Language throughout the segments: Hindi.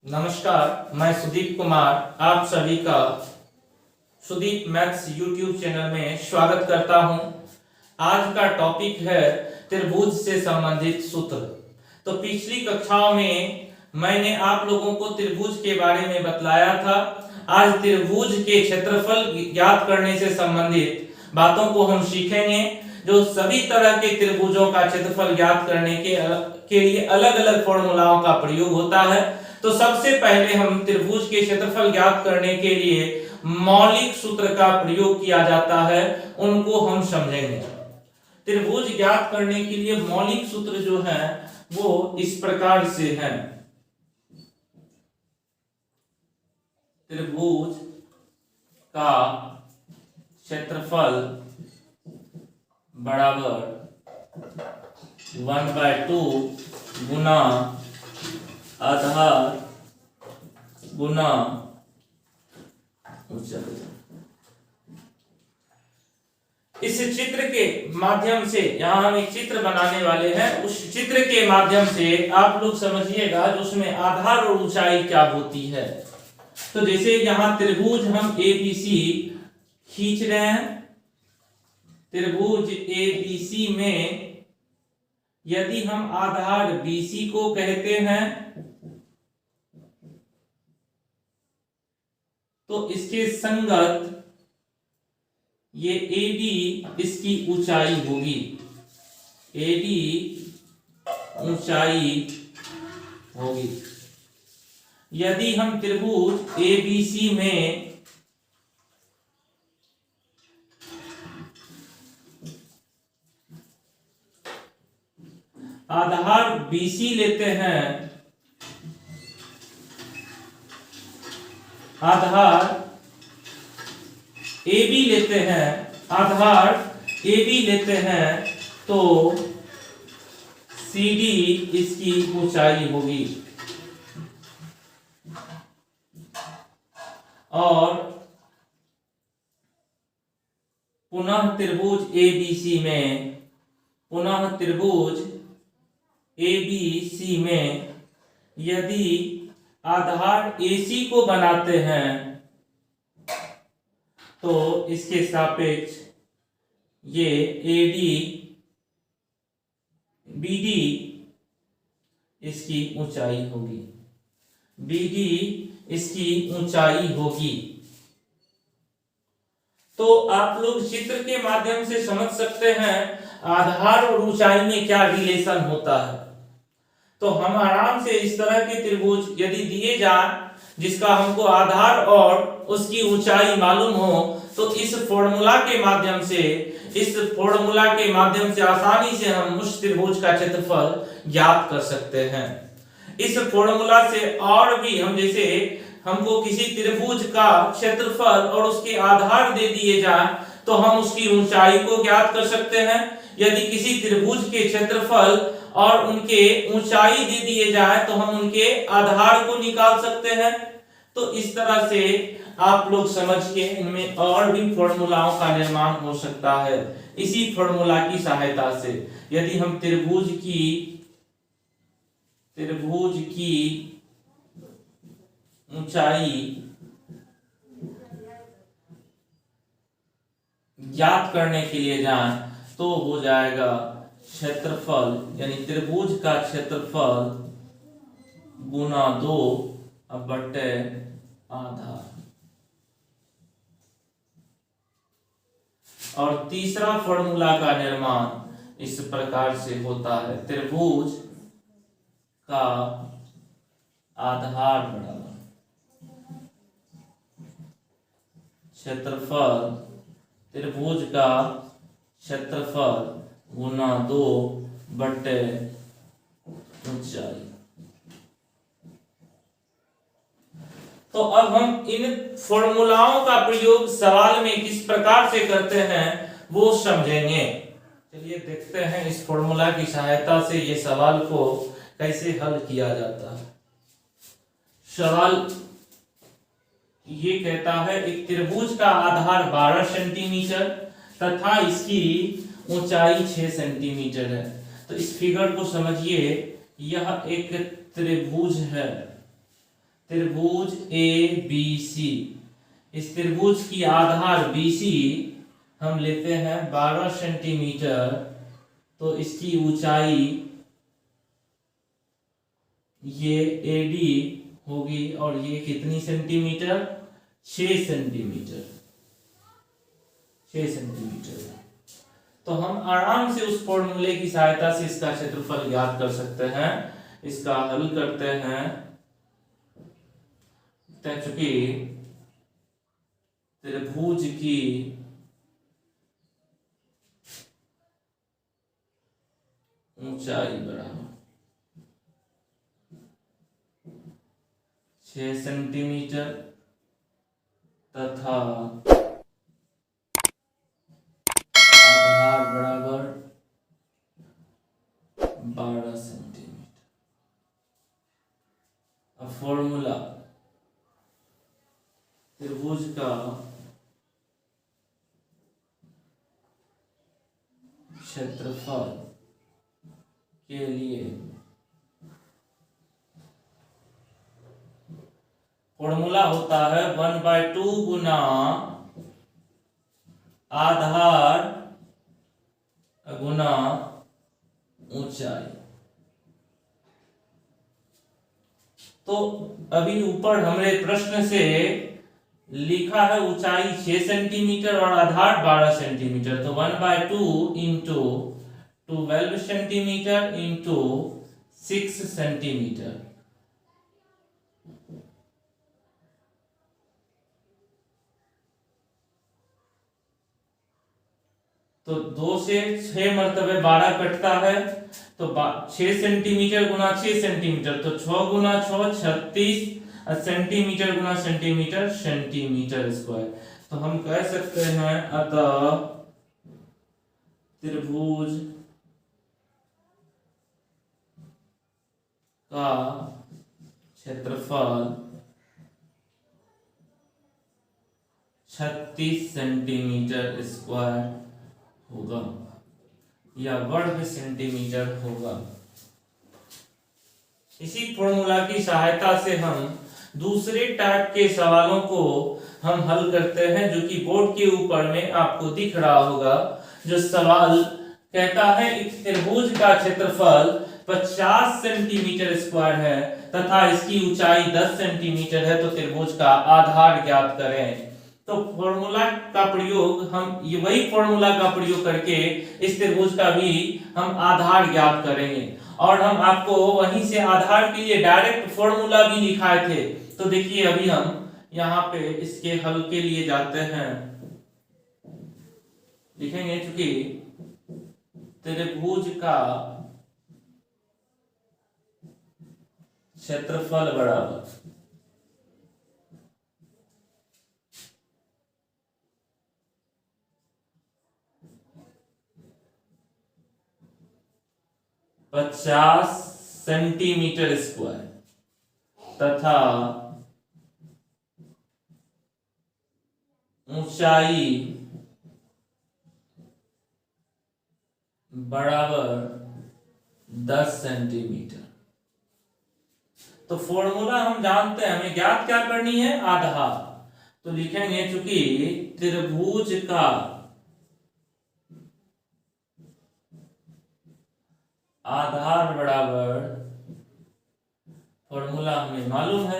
नमस्कार, मैं सुदीप कुमार आप सभी का सुदीप मैथ्स यूट्यूब चैनल में स्वागत करता हूं। आज का टॉपिक है त्रिभुज से संबंधित सूत्र। तो पिछली कक्षाओं में मैंने आप लोगों को त्रिभुज के बारे में बतलाया था। आज त्रिभुज के क्षेत्रफल ज्ञात करने से संबंधित बातों को हम सीखेंगे। जो सभी तरह के त्रिभुजों का क्षेत्रफल ज्ञात करने के लिए अलग अलग फॉर्मूलाओं का प्रयोग होता है। तो सबसे पहले हम त्रिभुज के क्षेत्रफल ज्ञात करने के लिए मौलिक सूत्र का प्रयोग किया जाता है, उनको हम समझेंगे। त्रिभुज ज्ञात करने के लिए मौलिक सूत्र जो है वो इस प्रकार से है। त्रिभुज का क्षेत्रफल बराबर 1/2 गुना आधार गुना ऊंचाई। इस चित्र के माध्यम से यहां हम एक चित्र बनाने वाले हैं। उस चित्र के माध्यम से आप लोग समझिएगा जो उसमें आधार और ऊंचाई क्या होती है। तो जैसे यहां त्रिभुज हम एबीसी खींच रहे हैं। त्रिभुज एबीसी में यदि हम आधार बीसी को कहते हैं तो इसके संगत ये एडी इसकी ऊंचाई होगी। एडी ऊंचाई होगी। यदि हम त्रिभुज एबीसी में आधार बीसी लेते हैं, आधार AB लेते हैं, आधार AB लेते हैं तो CD इसकी ऊंचाई होगी। और पुनः त्रिभुज ABC में ABC में यदि आधार AC को बनाते हैं तो इसके सापेक्ष ये AD BD इसकी ऊंचाई होगी। BD इसकी ऊंचाई होगी। तो आप लोग चित्र के माध्यम से समझ सकते हैं आधार और ऊंचाई में क्या रिलेशन होता है। तो हम आराम से इस तरह के त्रिभुज यदि दिए जाए जिसका हमको आधार और उसकी ऊंचाई मालूम हो तो इस फॉर्मूला के माध्यम से आसानी से हम उस त्रिभुज का क्षेत्रफल ज्ञात कर सकते हैं। इस फॉर्मूला से और भी हम जैसे हमको किसी त्रिभुज का क्षेत्रफल और उसके आधार दे दिए जाए तो हम उसकी ऊंचाई को ज्ञात कर सकते हैं। यदि किसी त्रिभुज के क्षेत्रफल और उनके ऊंचाई दे दिए जाए तो हम उनके आधार को निकाल सकते हैं। तो इस तरह से आप लोग समझ के इनमें और भी फॉर्मूलाओं का निर्माण हो सकता है। इसी फॉर्मूला की सहायता से यदि हम त्रिभुज की ऊंचाई ज्ञात करने के लिए जाएं तो हो जाएगा क्षेत्रफल यानी त्रिभुज का क्षेत्रफल गुना 2 बटे आधार। और तीसरा फॉर्मूला का निर्माण इस प्रकार से होता है। त्रिभुज का आधार बराबर क्षेत्रफल, त्रिभुज का क्षेत्रफल गुना 2 बटे ऊंचाई। तो अब हम इन फॉर्मूलाओं का प्रयोग सवाल में किस प्रकार से करते हैं वो समझेंगे। चलिए देखते हैं इस फॉर्मूला की सहायता से ये सवाल को कैसे हल किया जाता है। सवाल ये कहता है एक त्रिभुज का आधार 12 सेंटीमीटर तथा इसकी ऊंचाई 6 सेंटीमीटर है। तो इस फिगर को समझिए, यह एक त्रिभुज है। त्रिभुज ए बी सी, इस त्रिभुज की आधार BC हम लेते हैं 12 सेंटीमीटर, तो इसकी ऊंचाई ये AD होगी और ये कितनी सेंटीमीटर, 6 सेंटीमीटर, 6 सेंटीमीटर। तो हम आराम से उस फॉर्मूले की सहायता से इसका क्षेत्रफल ज्ञात कर सकते हैं। इसका हल करते हैं, चूंकि त्रिभुज की ऊंचाई बराबर 6 सेंटीमीटर तथा आधार बराबर 12 सेंटीमीटर। अब फॉर्मूला, त्रिभुज का क्षेत्रफल के लिए फॉर्मूला होता है 1/2 गुना आधार गुना ऊंचाई। तो अभी ऊपर हमने प्रश्न से लिखा है ऊंचाई 6 सेंटीमीटर और आधार 12 सेंटीमीटर, तो 1/2 इंटू 12 सेंटीमीटर इंटू 6 सेंटीमीटर। तो 2 से 6 मरतबे 12 कटता है, तो 6 सेंटीमीटर गुना 6 सेंटीमीटर, तो 6 गुना 6 36 सेंटीमीटर गुना सेंटीमीटर, सेंटीमीटर स्क्वायर। तो हम कह सकते हैं अतः त्रिभुज का क्षेत्रफल 36 सेंटीमीटर स्क्वायर होगा या वर्ग सेंटीमीटर होगा। इसी फॉर्मूला की सहायता से हम दूसरे टाइप के सवालों को हम हल करते हैं, जो कि बोर्ड के ऊपर में आपको दिख रहा होगा। जो सवाल कहता है एक त्रिभुज का क्षेत्रफल 50 सेंटीमीटर स्क्वायर है तथा इसकी ऊंचाई 10 सेंटीमीटर है, तो त्रिभुज का आधार ज्ञात करें। तो फॉर्मूला का प्रयोग, हम ये वही फॉर्मूला का प्रयोग करके इस त्रिभुज का भी हम आधार ज्ञात करेंगे। और हम आपको वहीं से आधार के लिए डायरेक्ट फॉर्मूला भी लिखाए थे। तो देखिए अभी हम यहाँ पे इसके हल के लिए जाते हैं, लिखेंगे चूंकि त्रिभुज का क्षेत्रफल बराबर 50 सेंटीमीटर स्क्वायर तथा ऊंचाई बराबर 10 सेंटीमीटर। तो फॉर्मूला हम जानते हैं, हमें ज्ञात क्या करनी है, आधार। तो लिखेंगे चूंकि त्रिभुज का आधार बराबर, फॉर्मूला हमें मालूम है,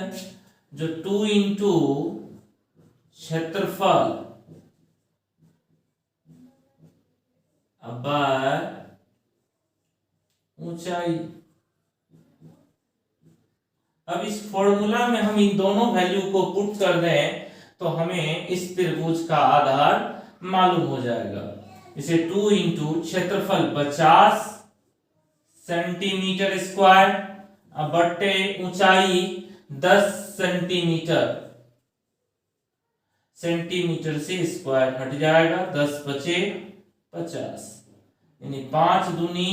जो 2 इंटू क्षेत्रफल बाय ऊंचाई। अब इस फॉर्मूला में हम इन दोनों वैल्यू को पुट कर दें तो हमें इस त्रिभुज का आधार मालूम हो जाएगा। इसे 2 इंटू क्षेत्रफल 50 सेंटीमीटर स्क्वायर बटे ऊंचाई 10 सेंटीमीटर, सेंटीमीटर से स्क्वायर हट जाएगा, 10 बचे 50, यानी 5 दूनी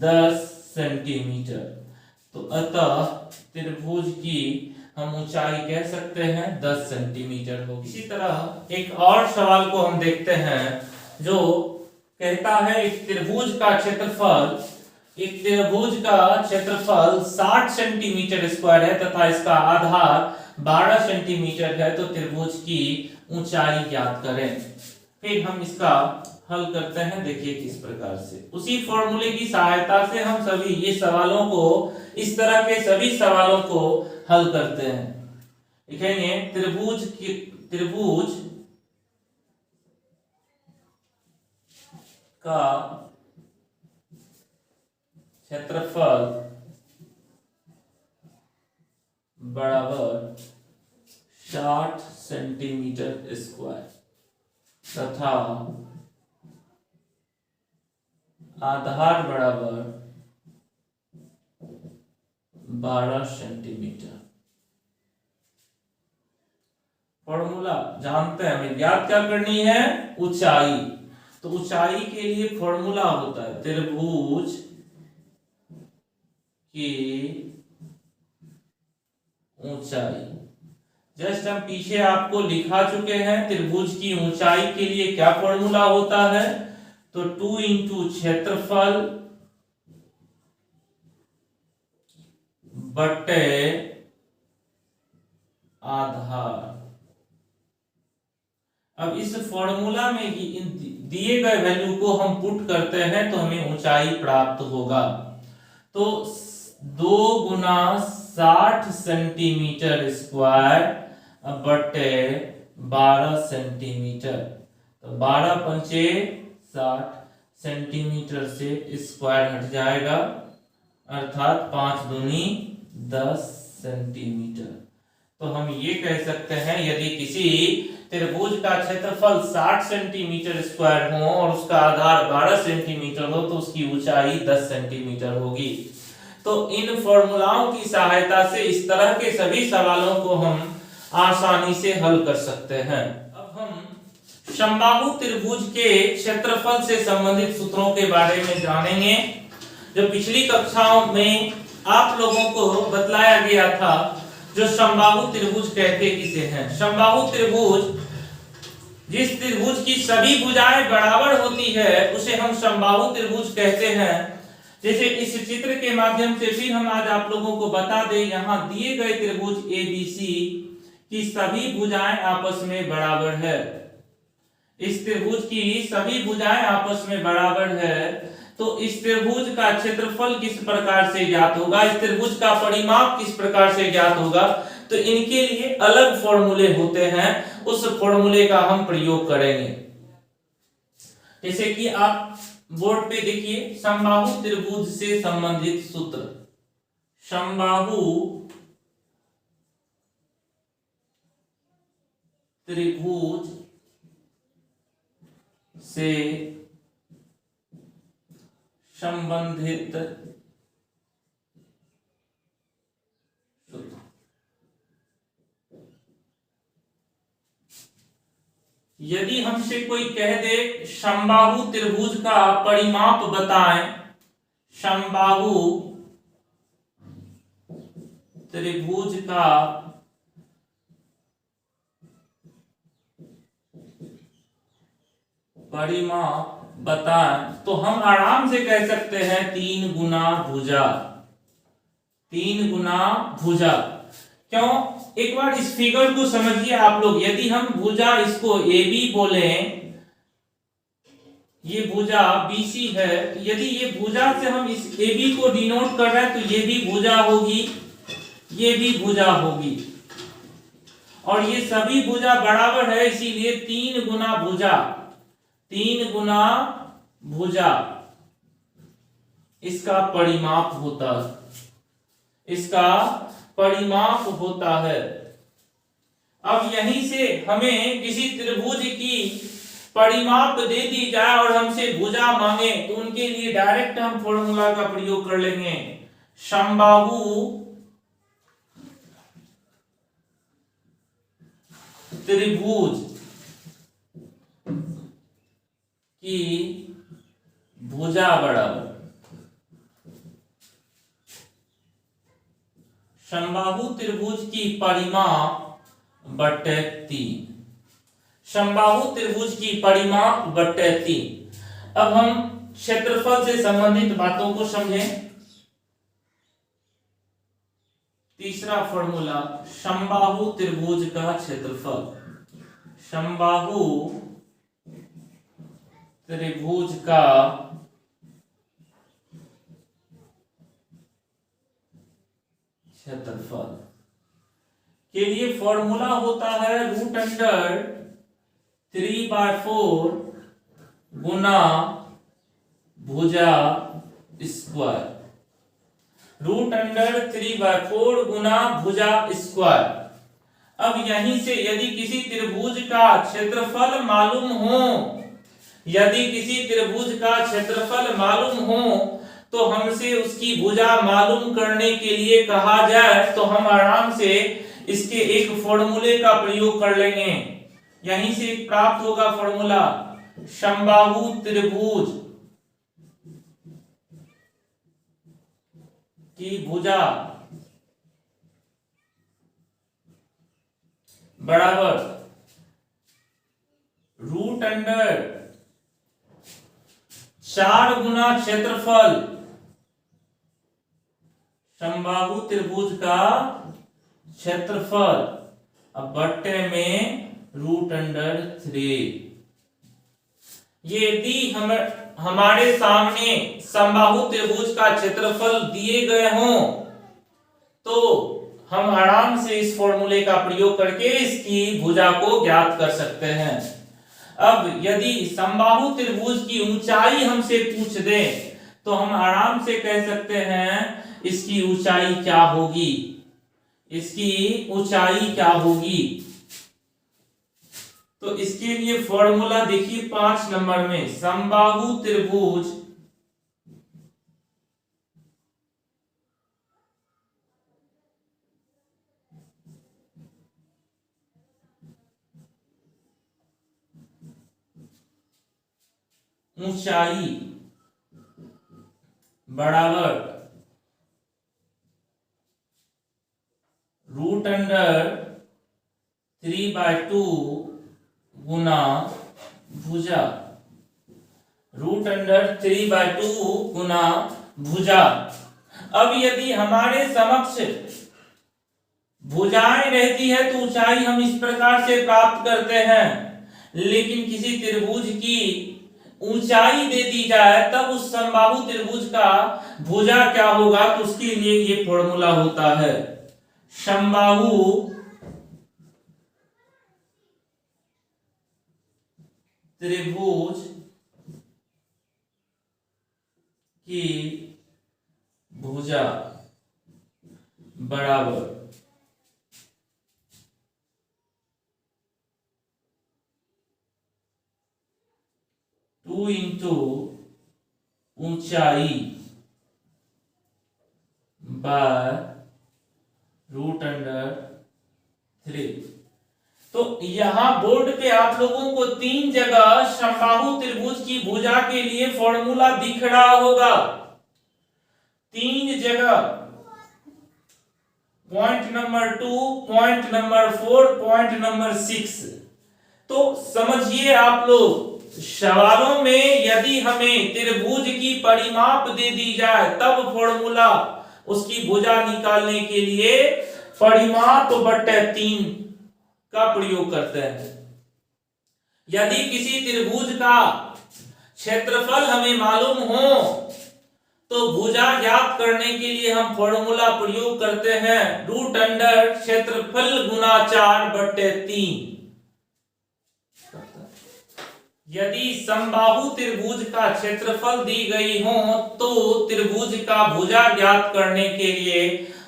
10 सेंटीमीटर। तो अतः त्रिभुज की हम ऊंचाई कह सकते हैं 10 सेंटीमीटर होगी। इसी तरह एक और सवाल को हम देखते हैं, जो कहता है एक त्रिभुज का क्षेत्रफल एक त्रिभुज का क्षेत्रफल 60 सेंटीमीटर स्क्वायर है तथा इसका आधार 12 सेंटीमीटर है, तो त्रिभुज की ऊंचाई ज्ञात करें। फिर हम इसका हल करते हैं, देखिए किस प्रकार से। उसी फॉर्मूले की सहायता से हम सभी ये सवालों को, इस तरह के सभी सवालों को हल करते हैं। लिखेंगे त्रिभुज का क्षेत्रफल बराबर 60 सेंटीमीटर स्क्वायर तथा आधार बराबर 12 सेंटीमीटर। फॉर्मूला जानते हैं, हमें ज्ञात क्या करनी है, ऊंचाई। तो ऊंचाई के लिए फॉर्मूला होता है त्रिभुज की ऊंचाई। जस्ट हम पीछे आपको लिखा चुके हैं, त्रिभुज की ऊंचाई के लिए क्या फॉर्मूला होता है, तो 2 इंटू क्षेत्रफल बटे आधार। अब इस फॉर्मूला में दिए गए वैल्यू को हम पुट करते हैं तो हमें ऊंचाई प्राप्त होगा। तो 2 गुना 60 सेंटीमीटर स्क्वायर बटे 12 सेंटीमीटर, तो 12 पंचे 60 सेंटीमीटर से स्क्वायर हट जाएगा, अर्थात 5 दूनी 10 सेंटीमीटर। तो हम ये कह सकते हैं, यदि किसी त्रिभुज का क्षेत्रफल 60 सेंटीमीटर स्क्वायर हो और उसका आधार 12 सेंटीमीटर हो, तो उसकी ऊंचाई 10 सेंटीमीटर होगी। तो इन फॉर्मूलाओं की सहायता से इस तरह के सभी सवालों को हम आसानी से हल कर सकते हैं। अब हम समबाहु त्रिभुज के क्षेत्रफल से संबंधित सूत्रों के बारे में जानेंगे। जो पिछली कक्षाओं में आप लोगों को बतलाया गया था, जो समबाहु त्रिभुज कहते किसे हैं। समबाहु त्रिभुज, जिस त्रिभुज की सभी भुजाएं बराबर होती है उसे हम समबाहु त्रिभुज कहते हैं। जैसे इस चित्र के माध्यम से फिर हम आज आप लोगों को बता दें, यहाँ दिए गए त्रिभुज ABC की सभी भुजाएं आपस में बराबर है। इस त्रिभुज की सभी भुजाएं आपस में बराबर है, तो इस त्रिभुज का क्षेत्रफल किस प्रकार से ज्ञात होगा, इस त्रिभुज का परिमाप किस प्रकार से ज्ञात होगा, तो इनके लिए अलग फॉर्मूले होते हैं, उस फॉर्मूले का हम प्रयोग करेंगे। जैसे कि आप बोर्ड पे देखिए, समबाहु त्रिभुज से संबंधित सूत्र। समबाहु त्रिभुज से संबंधित सूत्र। यदि हमसे कोई कह दे समबाहु त्रिभुज का परिमाप बताएं, समबाहु त्रिभुज का परिमाप बताएं, तो हम आराम से कह सकते हैं 3 गुना भुजा। 3 गुना भुजा क्यों, एक बार इस फिगर को समझिए आप लोग। यदि हम भुजा इसको AB बोलें, ये भुजा BC है, यदि ये भुजा से हम इस AB को डिनोट कर रहे हैं तो ये भी भुजा होगी, ये भी भुजा होगी, और ये सभी भुजा बराबर है, इसीलिए 3 गुना भुजा। 3 गुना भुजा इसका परिमाप होता है, इसका परिमाप होता है। अब यहीं से हमें किसी त्रिभुज की परिमाप दे दी जाए और हमसे भुजा मांगे, तो उनके लिए डायरेक्ट हम फॉर्मूला का प्रयोग कर लेंगे। समबाहु त्रिभुज की भुजा बराबर समबाहु त्रिभुज की परिमाप बटे 3। समबाहु त्रिभुज की परिमाप बटे 3। अब हम क्षेत्रफल से संबंधित बातों को समझें। तीसरा फॉर्मूला, समबाहु त्रिभुज का क्षेत्रफल। समबाहु त्रिभुज का क्षेत्रफल के लिए फॉर्मूला होता है √3/4 गुना भुजा स्क्वायर। √3/4 गुना भुजा स्क्वायर। अब यहीं से यदि किसी त्रिभुज का क्षेत्रफल मालूम हो, यदि किसी त्रिभुज का क्षेत्रफल मालूम हो तो हमसे उसकी भुजा मालूम करने के लिए कहा जाए तो हम आराम से इसके एक फॉर्मूले का प्रयोग कर लेंगे। यहीं से प्राप्त होगा फॉर्मूला, समबाहु त्रिभुज की भुजा बराबर √4 गुना क्षेत्रफल। समबाहु त्रिभुज का क्षेत्रफल अब बट्टे में √3। यदि हमारे सामने समबाहु त्रिभुज का क्षेत्रफल दिए गए हों तो हम आराम से इस फॉर्मूले का प्रयोग करके इसकी भुजा को ज्ञात कर सकते हैं। अब यदि समबाहु त्रिभुज की ऊंचाई हमसे पूछ दे तो हम आराम से कह सकते हैं इसकी ऊंचाई क्या होगी, इसकी ऊंचाई क्या होगी। तो इसके लिए फॉर्मूला देखिए 5 नंबर में, समबाहु त्रिभुज ऊंचाई बराबर √3/2 गुना भुजा। √3/2 गुना भुजा। अब यदि हमारे समक्ष भुजाएं रहती है तो ऊंचाई हम इस प्रकार से प्राप्त करते हैं, लेकिन किसी त्रिभुज की ऊंचाई दे दी जाए तब उस समबाहु त्रिभुज का भुजा क्या होगा, तो उसके लिए ये फॉर्मूला होता है, समबाहु त्रिभुज की भुजा बराबर 2 इंटू ऊंचाई बाय √3। तो यहां बोर्ड पे आप लोगों को 3 जगह समबाहु त्रिभुज की भुजा के लिए फॉर्मूला दिख रहा होगा। 3 जगह, point number 2, point number 4, point number 6। तो समझिए आप लोग, सवालों में यदि हमें त्रिभुज की परिमाप दे दी जाए तब फॉर्मूला उसकी भुजा निकालने के लिए परिमाप बट्टे 3 का प्रयोग करते हैं। यदि किसी त्रिभुज का क्षेत्रफल हमें मालूम हो तो भुजा ज्ञात करने के लिए हम फॉर्मूला प्रयोग करते हैं √अंडर क्षेत्रफल गुना 4/3। यदि समबाहु त्रिभुज का क्षेत्रफल दी गई हो तो त्रिभुज का भुजा ज्ञात करने के लिए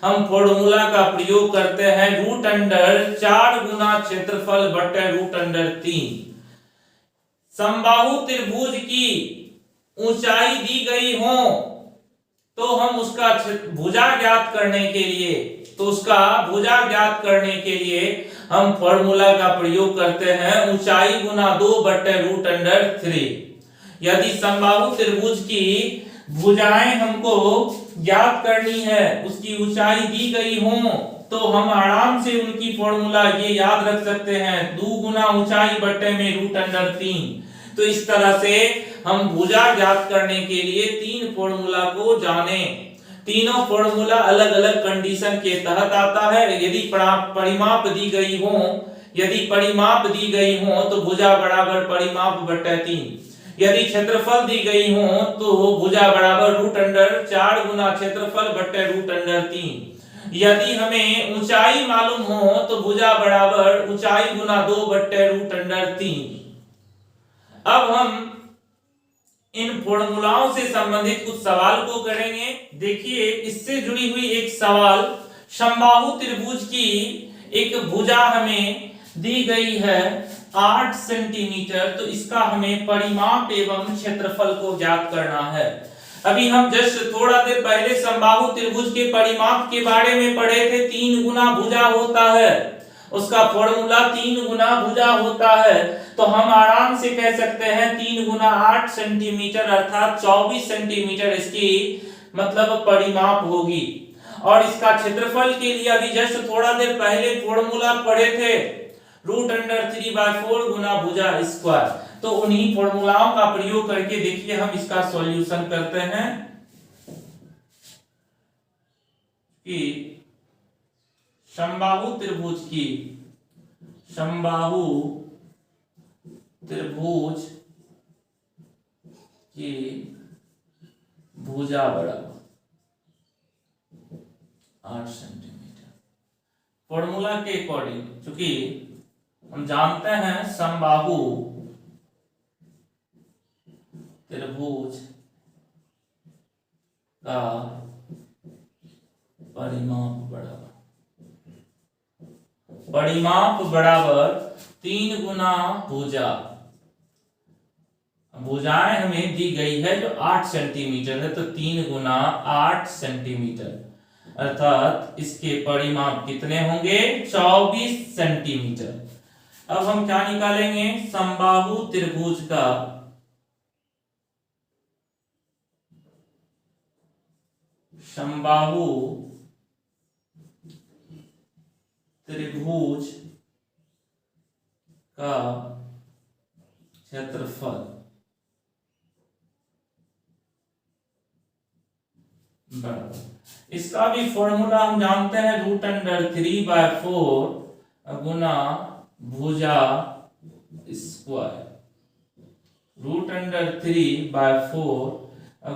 हम फॉर्मूला का प्रयोग करते हैं √4 गुना क्षेत्रफल बटे √3। समबाहु त्रिभुज की ऊंचाई दी गई हो तो हम उसका भुजा ज्ञात करने के लिए हम फॉर्मूला का प्रयोग करते हैं ऊंचाई गुना 2/√3। यदि समबाहु त्रिभुज की भुजाएं हमको ज्ञात करनी है, उसकी ऊंचाई दी गई हो तो हम आराम से उनकी फॉर्मूला ये याद रख सकते हैं, 2 गुना ऊंचाई बट्टे में √3। तो इस तरह से हम भुजा ज्ञात करने के लिए तीन फॉर्मूला को जाने। तीनों फॉर्मूला अलग अलग कंडीशन के तहत आता है। यदि परिमाप दी गई हो तो भुजा बराबर परिमाप बटे 3। यदि क्षेत्रफल दी गई हो तो भुजा बराबर √4 गुना क्षेत्रफल बटे √3। यदि हमें ऊंचाई मालूम हो तो भुजा बराबर ऊंचाई गुना 2 बटे √3। अब हम इन फॉर्मूलाओं से संबंधित कुछ सवाल को करेंगे। देखिए, इससे जुड़ी हुई एक सवाल, समबाहु त्रिभुज की एक भुजा हमें दी गई है 8 सेंटीमीटर, तो इसका हमें परिमाप एवं क्षेत्रफल को ज्ञात करना है। अभी हम जस्ट थोड़ा देर पहले समबाहु त्रिभुज के परिमाप के बारे में पढ़े थे। 3 गुना भुजा होता है, उसका फॉर्मूला 3 गुना भुजा होता है। तो हम आराम से कह सकते हैं 3 गुना 8 सेंटीमीटर अर्थात 24 सेंटीमीटर इसकी मतलब परिमाप होगी। और इसका क्षेत्रफल के लिए अभी जस्ट थोड़ा देर पहले फॉर्मूला पढ़े थे, √3/4 गुना भुजा स्क्वायर। तो उन्हीं फॉर्मूलाओं का प्रयोग करके देखिए हम इसका सॉल्यूशन करते हैं कि समबाहु त्रिभुज की भुजा बराबर 8 सेंटीमीटर। फॉर्मूला के अकॉर्डिंग, क्योंकि हम जानते हैं समबाहु त्रिभुज का परिमाप बराबर 3 गुना भुजा। भुजाएं हमें दी गई है जो 8 सेंटीमीटर है, तो 3 गुना 8 सेंटीमीटर अर्थात इसके परिमाप कितने होंगे? 24 सेंटीमीटर। अब हम क्या निकालेंगे? समबाहु त्रिभुज का क्षेत्रफल बराबर, इसका भी फॉर्मूला हम जानते हैं, √3/4 गुना भुजा स्क्वायर। √3/4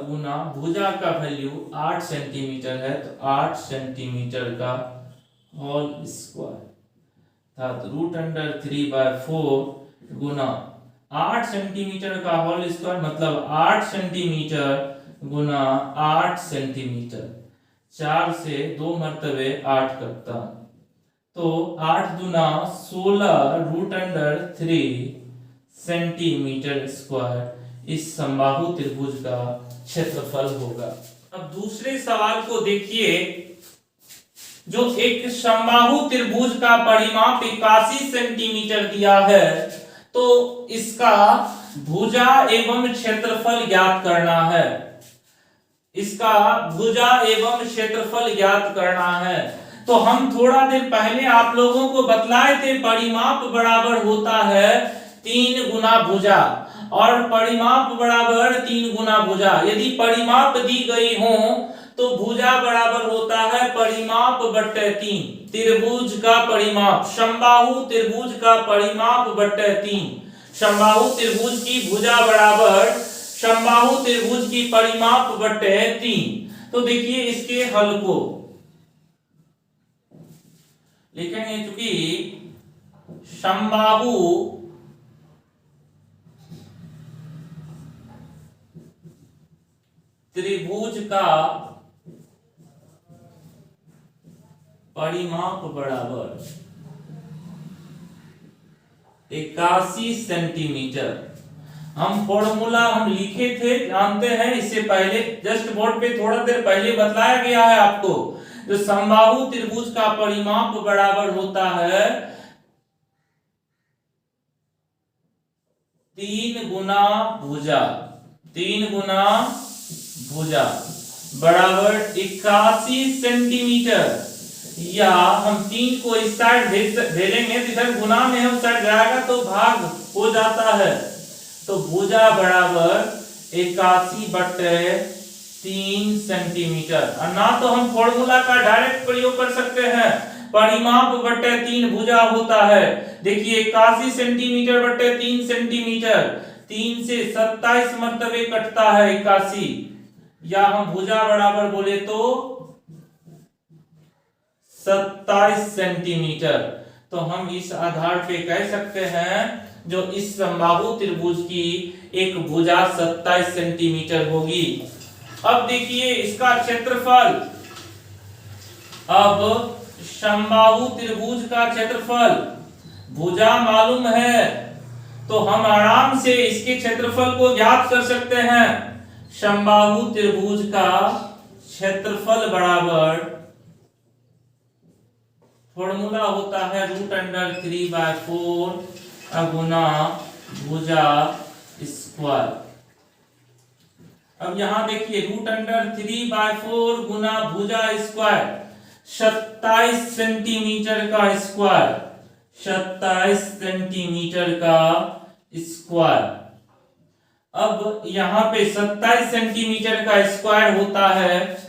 गुना भुजा का वैल्यू 8 सेंटीमीटर है, तो 8 सेंटीमीटर का होल स्क्वायर अर्थात √3/4 गुना 8 सेंटीमीटर का होल स्क्वायर मतलब 8 सेंटीमीटर गुना 8 सेंटीमीटर। 4 से 2 मर्तबे 8 कटता, तो 8 दूना 16 √3 सेंटीमीटर स्क्वायर इस समबाहु त्रिभुज का क्षेत्रफल होगा। अब दूसरे सवाल को देखिए, जो एक समबाहु त्रिभुज का परिमाप 81 सेंटीमीटर दिया है, तो इसका भुजा एवं क्षेत्रफल ज्ञात करना है। इसका भुजा एवं क्षेत्रफल ज्ञात करना है। तो हम थोड़ा देर पहले आप लोगों को बतलाए थे परिमाप बराबर होता है 3 गुना भुजा और परिमाप बराबर 3 गुना भुजा। यदि परिमाप दी गई हो तो भुजा बराबर होता है परिमाप बट्टे 3। त्रिभुज का परिमाप, समबाहु त्रिभुज का परिमाप बट्टे 3। समबाहु त्रिभुज की भुजा बराबर समबाहु त्रिभुज की परिमाप बट्टे 3। तो देखिए इसके हल को लिखेंगे, क्योंकि समबाहु त्रिभुज का परिमाप बराबर 81 सेंटीमीटर। हम फॉर्मूला हम लिखे थे, जानते हैं, इससे पहले जस्ट बोर्ड पे थोड़ा देर पहले बतलाया गया है आपको। जो समबाहु त्रिभुज का परिमाप बराबर होता है 3 गुना भुजा। 3 गुना भुजा बराबर 81 सेंटीमीटर। या हम 3 को इस साइड भेजेंगे, इधर गुना में हम साइड जाएगा तो भाग हो जाता है। तो भुजा बराबर 81/3 सेंटीमीटर। और ना तो हम फॉर्मूला का डायरेक्ट प्रयोग कर सकते हैं, परिमाप बटे 3 भुजा होता है। देखिए 81 सेंटीमीटर बटे 3 सेंटीमीटर, 3 से 27 मरतबे कटता है 81, या हम भुजा बराबर बोले तो 27 सेंटीमीटर। तो हम इस आधार पे कह सकते हैं जो इस समबाहु त्रिभुज की एक भुजा 27 सेंटीमीटर होगी। अब देखिए इसका क्षेत्रफल, अब समबाहु त्रिभुज का क्षेत्रफल, भुजा मालूम है तो हम आराम से इसके क्षेत्रफल को ज्ञात कर सकते हैं। समबाहु त्रिभुज का क्षेत्रफल बराबर, फॉर्मूला होता है √3/4 गुना भुजा स्क्वायर। अब यहां देखिए √3/4 गुना भुजा स्क्वायर 27 सेंटीमीटर का स्क्वायर, 27 सेंटीमीटर का स्क्वायर। अब यहां पे 27 सेंटीमीटर का स्क्वायर होता है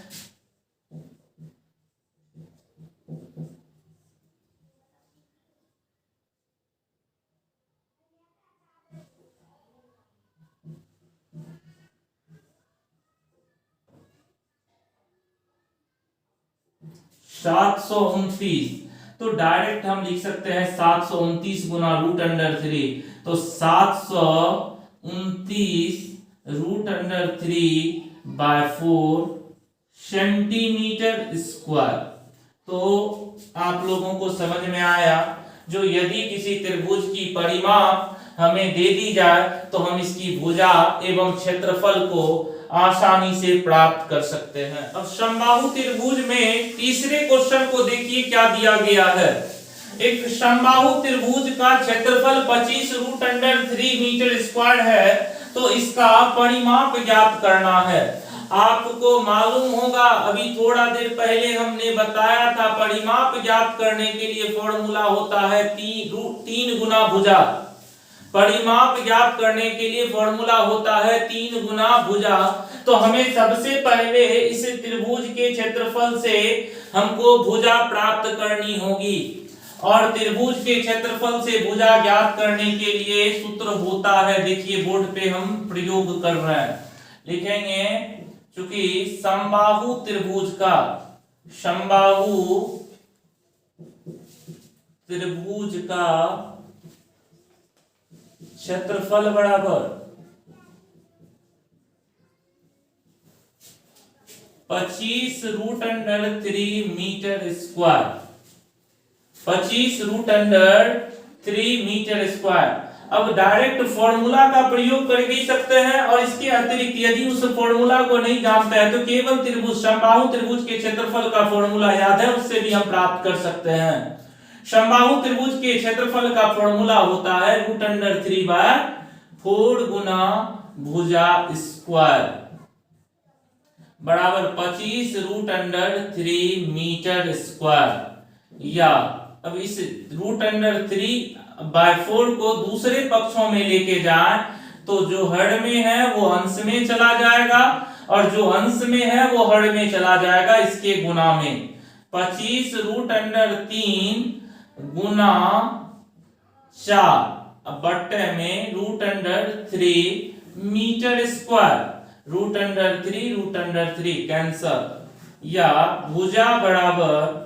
729। तो डायरेक्ट हम लिख सकते हैं 729 गुना √3, तो 729 √3/4 सेंटीमीटर स्क्वायर। तो आप लोगों को समझ में आया, जो यदि किसी त्रिभुज की परिमाप हमें दे दी जाए तो हम इसकी भुजा एवं क्षेत्रफल को आसानी से प्राप्त कर सकते हैं। अब समबाहु त्रिभुज में तीसरे क्वेश्चन को देखिए क्या दिया गया है। एक समबाहु त्रिभुज का क्षेत्रफल 25√3 मीटर स्क्वायर है, तो इसका परिमाप ज्ञात करना है। आपको मालूम होगा, अभी थोड़ा देर पहले हमने बताया था, परिमाप ज्ञात करने के लिए फॉर्मूला होता है 3 गुना भुजा। परिमाप ज्ञात करने के लिए फॉर्मूला होता है 3 गुना भुजा। तो हमें सबसे पहले इस त्रिभुज के क्षेत्रफल से हमको भुजा प्राप्त करनी होगी, और त्रिभुज के क्षेत्रफल से भुजा ज्ञात करने के लिए सूत्र होता है, देखिए बोर्ड पे हम प्रयोग कर रहे हैं, लिखेंगे चूंकि समबाहु त्रिभुज का, समबाहु त्रिभुज का क्षेत्रफल बराबर 25√3 मीटर स्क्वायर, 25√3 मीटर स्क्वायर। अब डायरेक्ट फॉर्मूला का प्रयोग कर भी सकते हैं, और इसके अतिरिक्त यदि उस फॉर्मूला को नहीं जानते हैं तो केवल त्रिभुज, समबाहु त्रिभुज के क्षेत्रफल का फॉर्मूला याद है, उससे भी हम प्राप्त कर सकते हैं। समबाहु त्रिभुज के क्षेत्रफल का फॉर्मूला होता है √3/4 गुना भुजा स्क्वायर बराबर 25√3 मीटर स्क्वायर। या अब इस √3/4 को दूसरे पक्षों में लेके जाए तो जो हर में है वो अंश में चला जाएगा, और जो अंश में है वो हर में चला जाएगा, इसके गुना में 25√3 गुना 4 बट्टे में √3 मीटर स्क्वायर, √3 कैंसल, या भुजा बराबर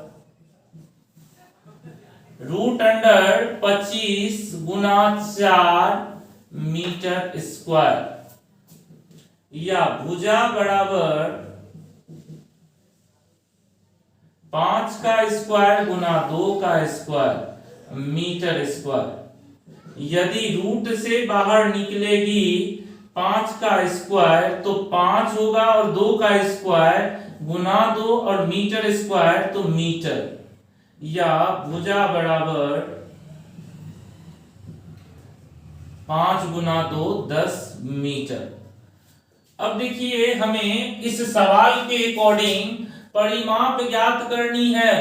√25 गुना 4 मीटर स्क्वायर, या भुजा बराबर 5 का स्क्वायर गुना 2 का स्क्वायर मीटर स्क्वायर। यदि रूट से बाहर निकलेगी 5 का स्क्वायर तो 5 होगा, और 2 का स्क्वायर गुना 2 और मीटर स्क्वायर तो मीटर, या भुजा बराबर 5 गुना 2 10 मीटर। अब देखिए हमें इस सवाल के अकॉर्डिंग परिमाप ज्ञात करनी है,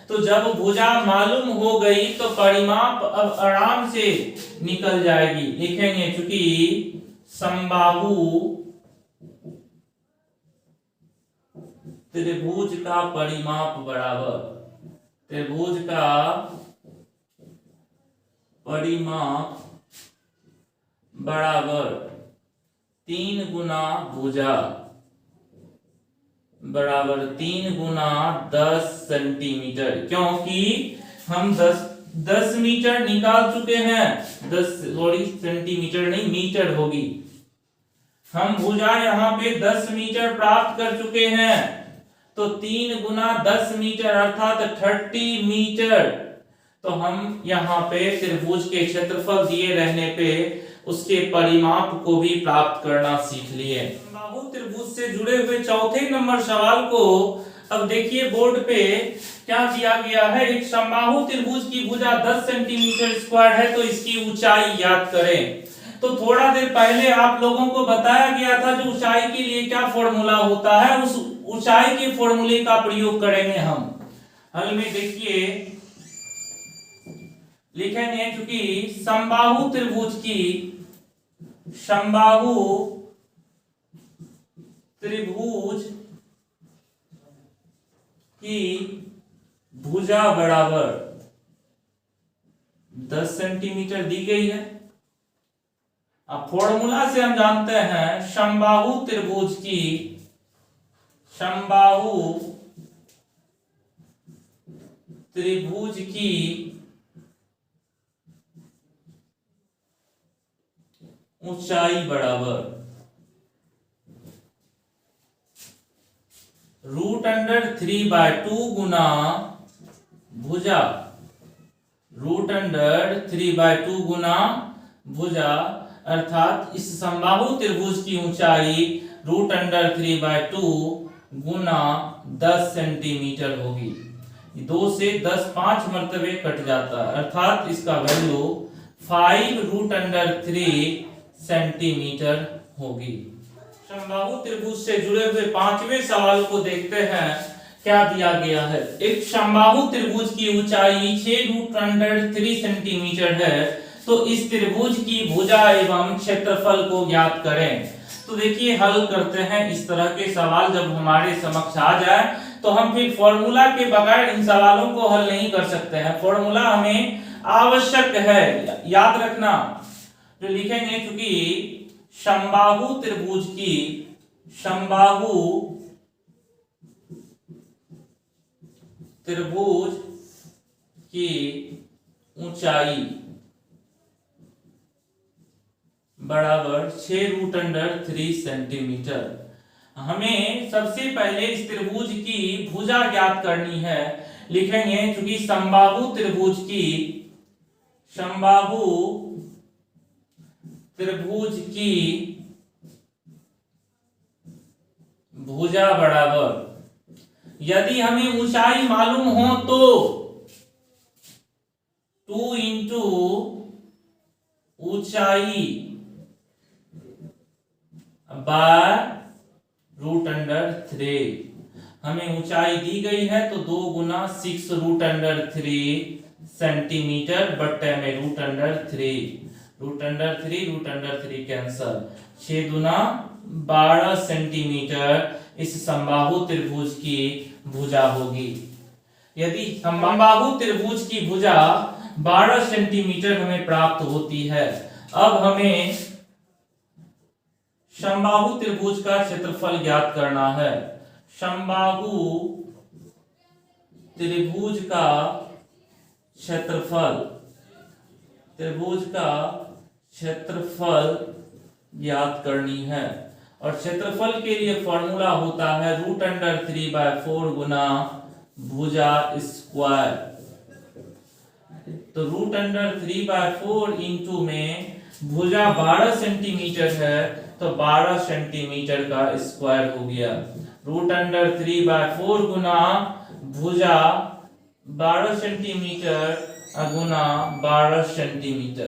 तो जब भुजा मालूम हो गई तो परिमाप अब आराम से निकल जाएगी। लिखेंगे चूंकि समबाहु त्रिभुज का परिमाप बराबर, त्रिभुज का परिमाप बराबर 3 गुना भुजा बराबर 3 गुना 10 सेंटीमीटर, क्योंकि हम 10 मीटर निकाल चुके हैं, 10 सॉरी सेंटीमीटर नहीं मीटर होगी। हम भुजा यहाँ पे 10 मीटर प्राप्त कर चुके हैं, तो 3 गुना 10 मीटर अर्थात 30 मीटर। तो हम यहाँ पे त्रिभुज के क्षेत्रफल दिए रहने पे उसके परिमाप को भी प्राप्त करना सीख लिए। समबाहु त्रिभुज से जुड़े हुए चौथे नंबर सवाल को अब देखिए बोर्ड पे क्या दिया गया है। एक समबाहु त्रिभुज की भुजा 10 सेंटीमीटर स्क्वायर है, तो इसकी ऊंचाई ज्ञात करें। तो थोड़ा देर पहले आप लोगों को बताया गया था जो ऊंचाई के लिए क्या फॉर्मूला होता है, उस ऊंचाई के फॉर्मूले का प्रयोग करेंगे हम। हल में देखिए लिखेंगे, क्योंकि समबाहु त्रिभुज की भुजा बराबर 10 सेंटीमीटर दी गई है। अब फॉर्मूला से हम जानते हैं समबाहु त्रिभुज की ऊंचाई बराबर √3/2 गुना भुजा, √3/2 गुना भुजा, अर्थात इस समबाहु त्रिभुज की ऊंचाई √3/2 गुना 10 सेंटीमीटर होगी। 2 से 10 5 मर्तबे कट जाता है, अर्थात इसका वैल्यू 5√3 सेंटीमीटर होगी। समबाहु त्रिभुज से जुड़े हुए 5वें सवाल को देखते हैं, क्या दिया गया है। एक समबाहु त्रिभुज की ऊंचाई 6√3 सेंटीमीटर है, तो इस त्रिभुज की भुजा एवं क्षेत्रफल को ज्ञात करें। तो देखिए हल करते हैं। इस तरह के सवाल जब हमारे समक्ष आ जाए तो हम फिर फॉर्मूला के बगैर इन सवालों को हल नहीं कर सकते हैं। फॉर्मूला हमें आवश्यक है, याद रखना। जो लिखेंगे, क्योंकि समबाहु त्रिभुज की ऊंचाई बराबर 6√3 सेंटीमीटर। हमें सबसे पहले इस त्रिभुज की भुजा ज्ञात करनी है। लिखेंगे, क्योंकि समबाहु त्रिभुज की भुजा बराबर, यदि हमें ऊंचाई मालूम हो तो 2 इंटू ऊंचाई बाय √3। हमें ऊंचाई दी गई है तो 2 गुना 6√3 सेंटीमीटर बट्टे में √3 कैंसल, 6 गुना 12 सेंटीमीटर इस समबाहु त्रिभुज की भुजा होगी। यदि समबाहु त्रिभुज की भुजा 12 सेंटीमीटर हमें प्राप्त होती है, अब हमें समबाहु त्रिभुज का क्षेत्रफल ज्ञात करना है। समबाहु त्रिभुज का क्षेत्रफल ज्ञात करनी है, और क्षेत्रफल के लिए फॉर्मूला होता है √3/4 गुना भुजा स्क्वायर। तो √3/4 इंटू में भुजा 12 सेंटीमीटर है, तो 12 सेंटीमीटर का स्क्वायर हो गया। √3/4 गुना भुजा 12 सेंटीमीटर गुना 12 सेंटीमीटर।